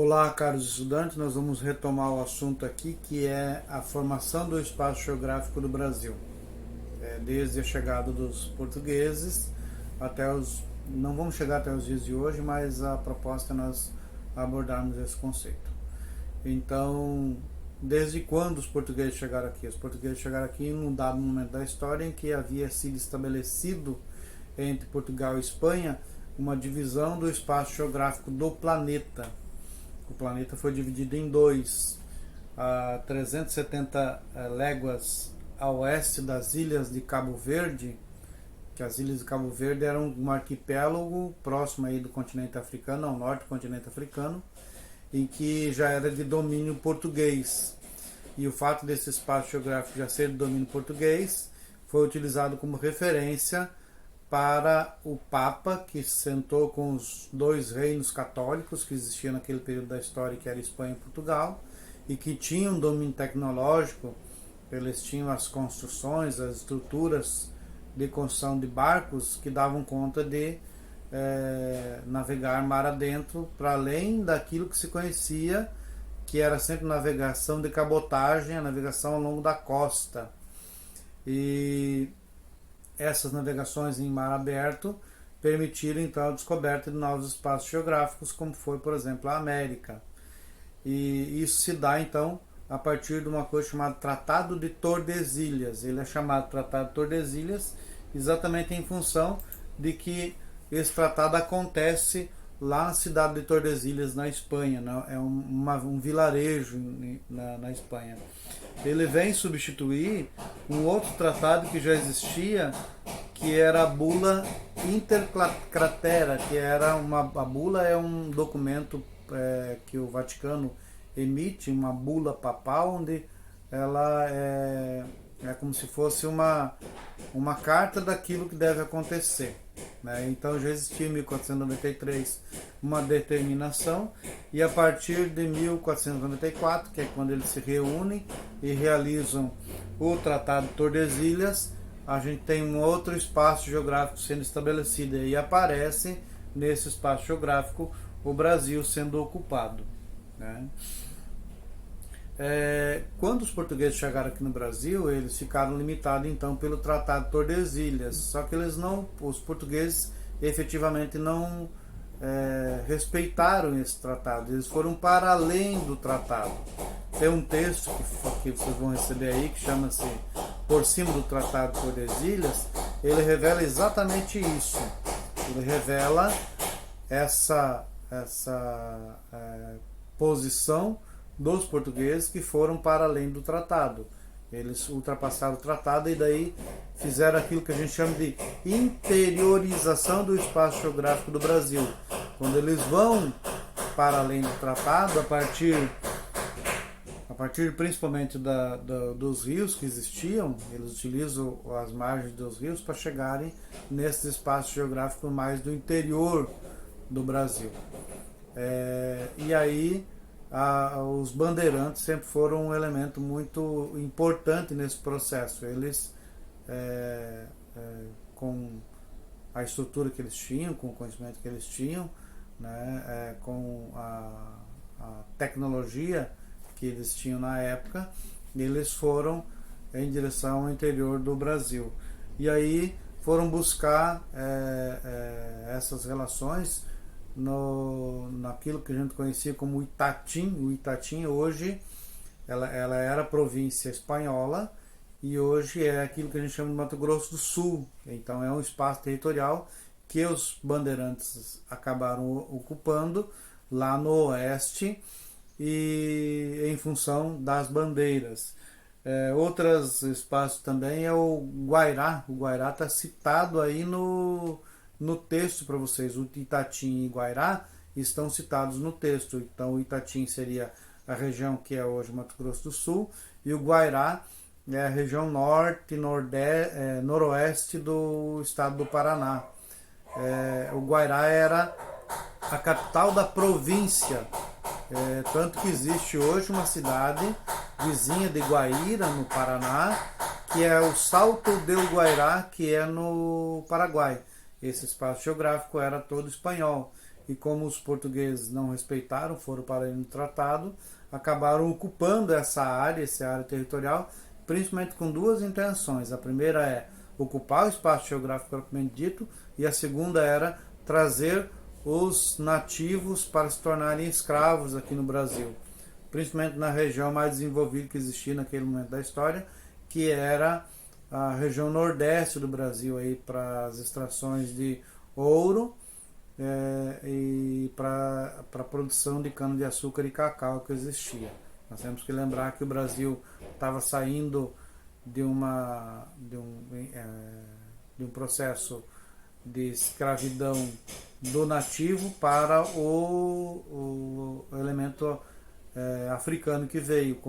Olá, caros estudantes, nós vamos retomar o assunto aqui, que é a formação do espaço geográfico do Brasil. Desde a chegada dos portugueses até os... Não vamos chegar até os dias de hoje, mas a proposta é nós abordarmos esse conceito. Então, desde quando os portugueses chegaram aqui? Os portugueses chegaram aqui em um dado momento da história em que havia sido estabelecido entre Portugal e Espanha uma divisão do espaço geográfico do planeta. O planeta foi dividido em dois, a 370 léguas a oeste das ilhas de Cabo Verde, que as ilhas de Cabo Verde eram um arquipélago próximo aí do continente africano, ao norte do continente africano, em que já era de domínio português. E o fato desse espaço geográfico já ser de domínio português foi utilizado como referência para o Papa, que sentou com os dois reinos católicos que existiam naquele período da história, que era Espanha e Portugal, e que tinham um domínio tecnológico. Eles tinham as construções, as estruturas de construção de barcos que davam conta de navegar mar adentro, para além daquilo que se conhecia, que era sempre navegação de cabotagem, a navegação ao longo da costa. E essas navegações em mar aberto permitiram então a descoberta de novos espaços geográficos, como foi, por exemplo, a América. E isso se dá então a partir de uma coisa chamada Tratado de Tordesilhas. Ele é chamado Tratado de Tordesilhas exatamente em função de que esse tratado acontece lá na cidade de Tordesilhas, na Espanha, é um vilarejo na Espanha. Ele vem substituir um outro tratado que já existia, que era a Bula Intercratera, que era a bula é um documento que o Vaticano emite, uma bula papal, onde ela é como se fosse uma carta daquilo que deve acontecer. Então já existia em 1493 uma determinação, e a partir de 1494, que é quando eles se reúnem e realizam o Tratado de Tordesilhas, a gente tem um outro espaço geográfico sendo estabelecido, e aparece nesse espaço geográfico o Brasil sendo ocupado. Quando os portugueses chegaram aqui no Brasil, eles ficaram limitados então pelo Tratado de Tordesilhas, só que os portugueses efetivamente não respeitaram esse tratado, eles foram para além do tratado. Tem um texto que vocês vão receber aí, que chama-se Por Cima do Tratado de Tordesilhas. Ele revela exatamente isso, ele revela essa posição dos portugueses que foram para além do tratado. Eles ultrapassaram o tratado e daí fizeram aquilo que a gente chama de interiorização do espaço geográfico do Brasil. Quando eles vão para além do tratado, a partir principalmente dos rios que existiam, eles utilizam as margens dos rios para chegarem nesses espaços geográficos mais do interior do Brasil. E aí os bandeirantes sempre foram um elemento muito importante nesse processo. Eles, com a estrutura que eles tinham, com o conhecimento que eles tinham, com a tecnologia que eles tinham na época, eles foram em direção ao interior do Brasil. E aí foram buscar essas relações naquilo que a gente conhecia como Itatim. O Itatim hoje ela era província espanhola, e hoje é aquilo que a gente chama de Mato Grosso do Sul. Então é um espaço territorial que os bandeirantes acabaram ocupando lá no oeste, e em função das bandeiras. Outros espaços também é o Guairá. O Guairá está citado aí no texto para vocês. O Itatim e Guairá estão citados no texto. Então o Itatim seria a região que é hoje Mato Grosso do Sul, e o Guairá é a região norte, noroeste do estado do Paraná. O Guairá era a capital da província, tanto que existe hoje uma cidade vizinha de Guaíra, no Paraná, que é o Salto del Guairá, que é no Paraguai. Esse espaço geográfico era todo espanhol. e como os portugueses não respeitaram, foram para o tratado, acabaram ocupando essa área territorial, principalmente com duas intenções. A primeira é ocupar o espaço geográfico propriamente dito, e a segunda era trazer os nativos para se tornarem escravos aqui no Brasil, principalmente na região mais desenvolvida que existia naquele momento da história, que era a região nordeste do Brasil, aí para as extrações de ouro e para a produção de cana-de-açúcar e cacau que existia. Nós temos que lembrar que o Brasil estava saindo de um processo de escravidão do nativo para o elemento africano que veio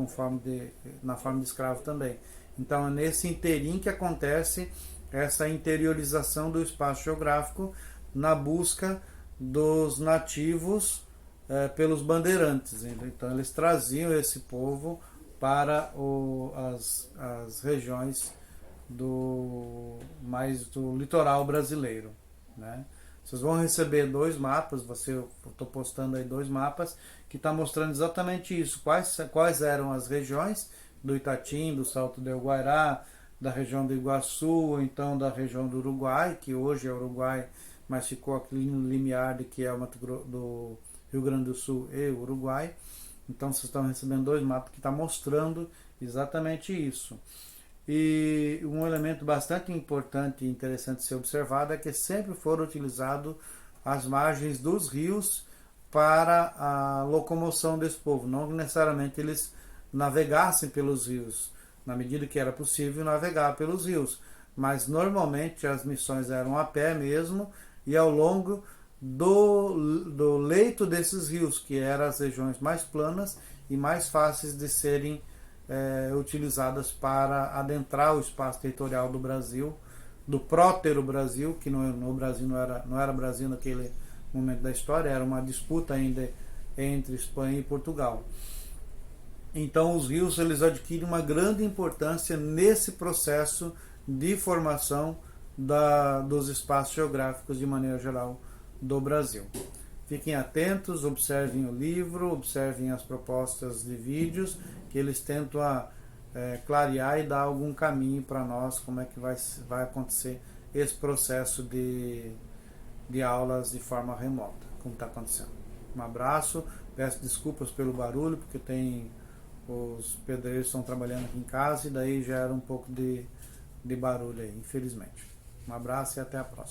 na forma de escravo também. Então é nesse interim que acontece essa interiorização do espaço geográfico na busca dos nativos pelos bandeirantes. Então eles traziam esse povo para as regiões mais do litoral brasileiro, né? Vocês vão receber 2 mapas, eu estou postando aí 2 mapas que está mostrando exatamente isso, quais eram as regiões do Itatim, do Salto do Guairá, da região do Iguaçu, ou então da região do Uruguai, que hoje é Uruguai, mas ficou aqui no limiar de que é do Rio Grande do Sul e Uruguai. Então vocês estão recebendo 2 mapas que estão mostrando exatamente isso. E um elemento bastante importante e interessante de ser observado é que sempre foram utilizadas as margens dos rios para a locomoção desse povo. Não necessariamente eles navegassem pelos rios, na medida que era possível navegar pelos rios, mas normalmente as missões eram a pé mesmo e ao longo do leito desses rios, que eram as regiões mais planas e mais fáceis de serem utilizadas para adentrar o espaço territorial do Brasil, do prótero Brasil, que no Brasil não era Brasil naquele momento da história, era uma disputa ainda entre Espanha e Portugal. Então os rios eles adquirem uma grande importância nesse processo de formação dos espaços geográficos de maneira geral do Brasil. Fiquem atentos, observem o livro, observem as propostas de vídeos, que eles tentam clarear e dar algum caminho para nós, como é que vai acontecer esse processo de aulas de forma remota, como está acontecendo. Um abraço, peço desculpas pelo barulho, porque os pedreiros estão trabalhando aqui em casa e daí gera um pouco de barulho aí, infelizmente. Um abraço e até a próxima.